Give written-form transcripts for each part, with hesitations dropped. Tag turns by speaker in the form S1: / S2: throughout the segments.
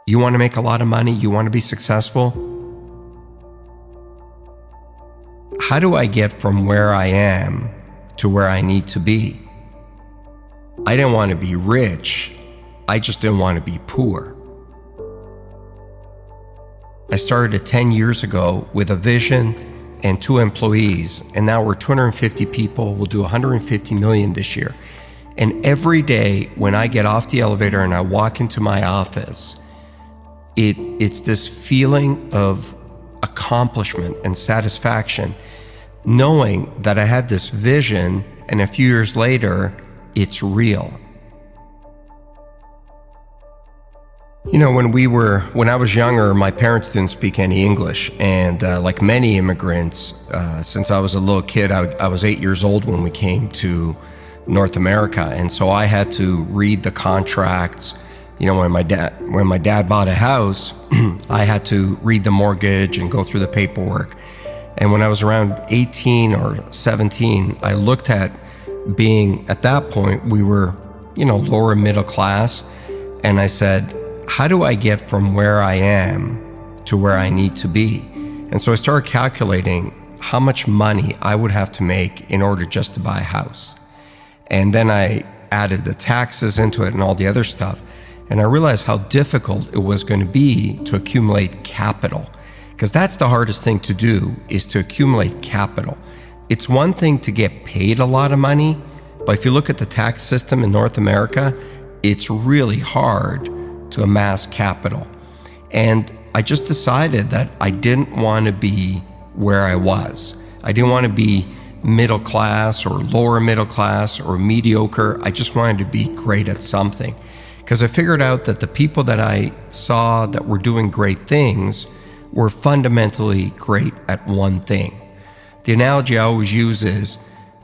S1: You want to make a lot of money? You want to be successful? How do I get from where I am to where I need to be? I didn't want to be rich. I just didn't want to be poor. I started it 10 years ago with a vision and 2 employees, and now we're 250 people. We'll do 150 million this year. And every day when I get off the elevator and I walk into my office, it's this feeling of accomplishment and satisfaction, knowing that I had this vision and a few years later, it's real. You know, when I was younger, my parents didn't speak any English. And like many immigrants, since I was a little kid, I was 8 years old when we came to North America. And so I had to read the contracts. You know, when my dad bought a house, I had to read the mortgage and go through the paperwork. And when I was around 18 or 17, I looked at being, at that point, we were, lower middle class. And I said, how do I get from where I am to where I need to be? And so I started calculating how much money I would have to make in order just to buy a house. And then I added the taxes into it and all the other stuff. And I realized how difficult it was going to be to accumulate capital. Because that's the hardest thing to do, is to accumulate capital. It's one thing to get paid a lot of money, but if you look at the tax system in North America, it's really hard to amass capital. And I just decided that I didn't want to be where I was. I didn't want to be middle class or lower middle class or mediocre. I just wanted to be great at something. Because I figured out that the people that I saw that were doing great things were fundamentally great at one thing. The analogy I always use is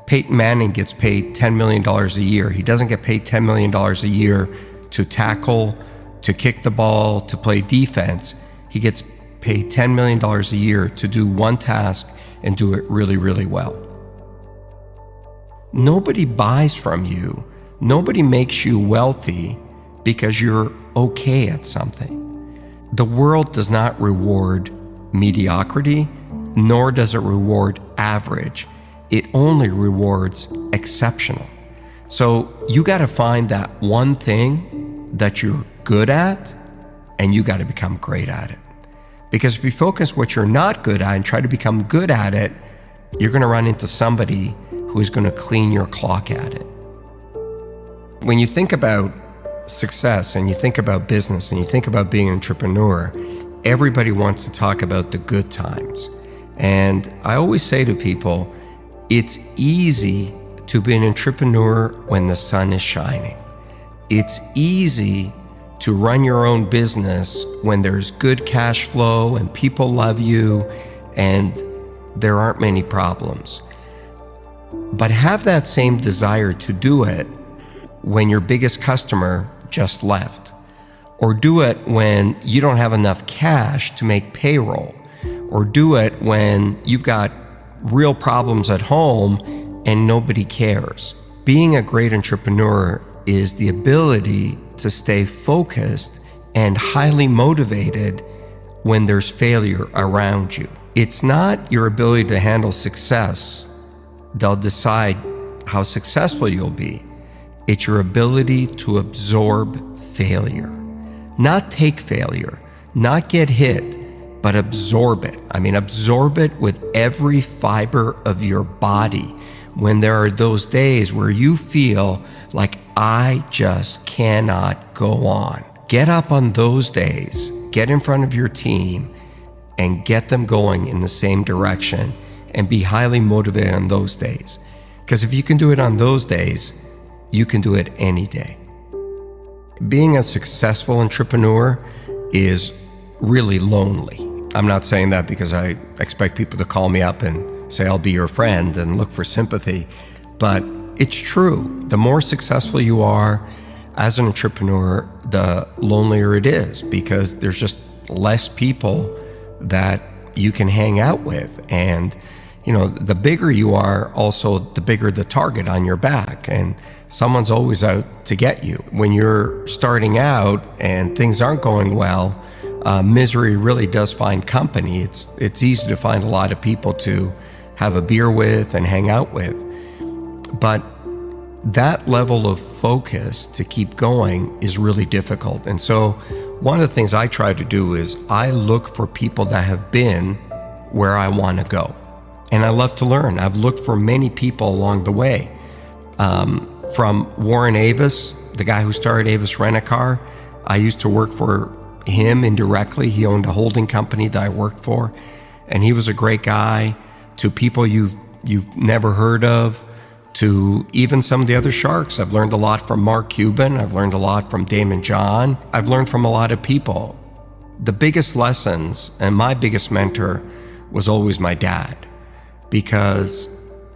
S1: Peyton Manning gets paid $10 million a year. He doesn't get paid $10 million a year to tackle, to kick the ball, to play defense. He gets paid $10 million a year to do one task and do it really, really well. Nobody buys from you. Nobody makes you wealthy because you're okay at something. The world does not reward mediocrity, nor does it reward average. It only rewards exceptional. So you got to find that one thing that you're good at, and you got to become great at it. Because if you focus what you're not good at and try to become good at it, you're going to run into somebody who is going to clean your clock at it. When you think about success and you think about business and you think about being an entrepreneur, everybody wants to talk about the good times. And I always say to people, it's easy to be an entrepreneur when the sun is shining. It's easy to run your own business when there's good cash flow and people love you and there aren't many problems. But have that same desire to do it when your biggest customer just left, or do it when you don't have enough cash to make payroll, or do it when you've got real problems at home and nobody cares. Being a great entrepreneur is the ability to stay focused and highly motivated when there's failure around you. It's not your ability to handle success that'll decide how successful you'll be. It's your ability to absorb failure. Not take failure, not get hit, but absorb it. Absorb it with every fiber of your body. When there are those days where you feel like, I just cannot go on. Get up on those days, get in front of your team, and get them going in the same direction, and be highly motivated on those days. Because if you can do it on those days, you can do it any day. Being a successful entrepreneur is really lonely. I'm not saying that because I expect people to call me up and say, I'll be your friend and look for sympathy, but it's true. The more successful you are as an entrepreneur, the lonelier it is, because there's just less people that you can hang out with. And The bigger you are, also the bigger the target on your back, and someone's always out to get you. When you're starting out and things aren't going well, misery really does find company. It's easy to find a lot of people to have a beer with and hang out with. But that level of focus to keep going is really difficult. And so one of the things I try to do is I look for people that have been where I want to go. And I love to learn. I've looked for many people along the way. From Warren Avis, the guy who started Avis Rent-A-Car, I used to work for him indirectly. He owned a holding company that I worked for, and he was a great guy. To people you've never heard of, to even some of the other sharks. I've learned a lot from Mark Cuban. I've learned a lot from Damon John. I've learned from a lot of people. The biggest lessons and my biggest mentor was always my dad, because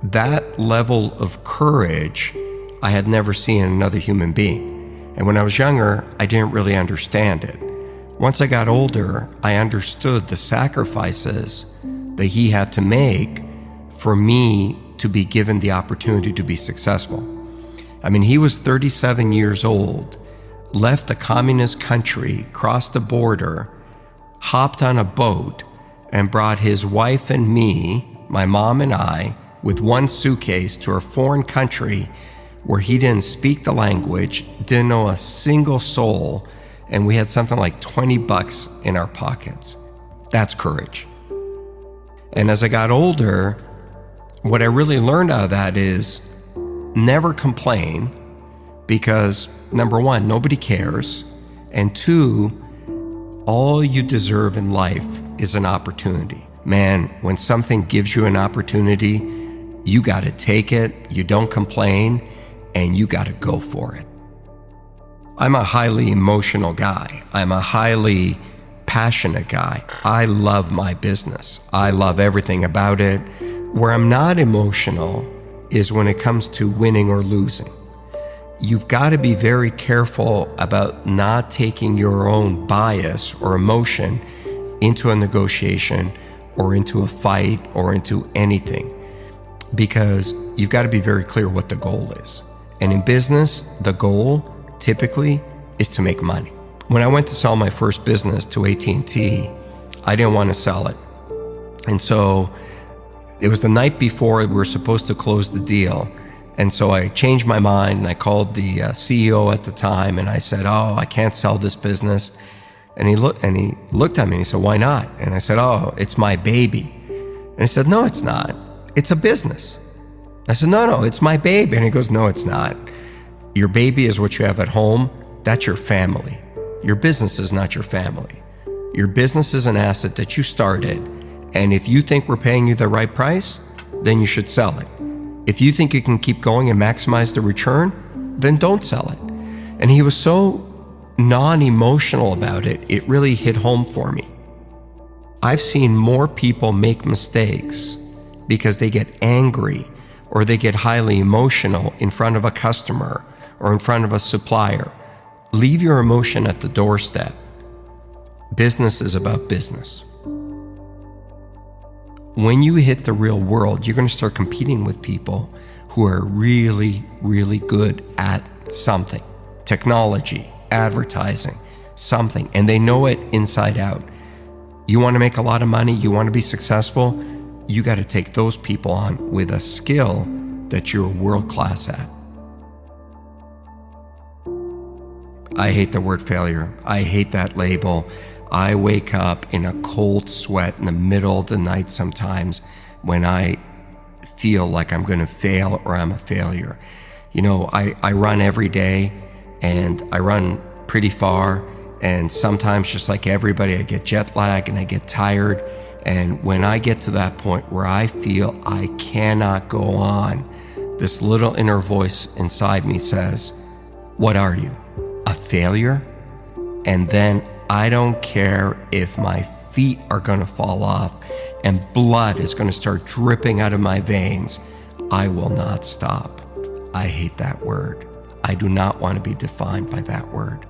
S1: that level of courage I had never seen in another human being. And when I was younger, I didn't really understand it. Once I got older, I understood the sacrifices that he had to make for me to be given the opportunity to be successful. I mean, he was 37 years old, left a communist country, crossed the border, hopped on a boat, and brought his wife and me, my mom and I, with one suitcase to a foreign country where he didn't speak the language, didn't know a single soul, and we had something like $20 in our pockets. That's courage. And as I got older, what I really learned out of that is never complain, because number one, nobody cares, and two, all you deserve in life is an opportunity. Man, when something gives you an opportunity, you got to take it, you don't complain, and you got to go for it. I'm a highly emotional guy. I'm a highly passionate guy. I love my business. I love everything about it. Where I'm not emotional is when it comes to winning or losing. You've got to be very careful about not taking your own bias or emotion into a negotiation or into a fight or into anything, because you've got to be very clear what the goal is. And in business, the goal typically is to make money. When I went to sell my first business to AT&T, I didn't want to sell it. And so it was the night before we were supposed to close the deal. And so I changed my mind and I called the CEO at the time and I said, "Oh, I can't sell this business." And he looked at me and he said, "Why not?" And I said, "Oh, it's my baby." And he said, "No, it's not. It's a business." I said, No, it's my baby." And he goes, "No, it's not. Your baby is what you have at home. That's your family. Your business is not your family. Your business is an asset that you started. And if you think we're paying you the right price, then you should sell it. If you think you can keep going and maximize the return, then don't sell it." And he was so non-emotional about it, it really hit home for me. I've seen more people make mistakes because they get angry or they get highly emotional in front of a customer or in front of a supplier. Leave your emotion at the doorstep. Business is about business. When you hit the real world, you're going to start competing with people who are really, really good at something. Technology, advertising, something, and they know it inside out. You want to make a lot of money, you want to be successful, you got to take those people on with a skill that you're world class at. I hate the word failure. I hate that label. I wake up in a cold sweat in the middle of the night sometimes when I feel like I'm going to fail or I'm a failure. I run every day and I run pretty far, and sometimes, just like everybody, I get jet lag and I get tired. And when I get to that point where I feel I cannot go on, this little inner voice inside me says, "What are you, a failure?" And then I don't care if my feet are going to fall off and blood is going to start dripping out of my veins. I will not stop. I hate that word. I do not want to be defined by that word.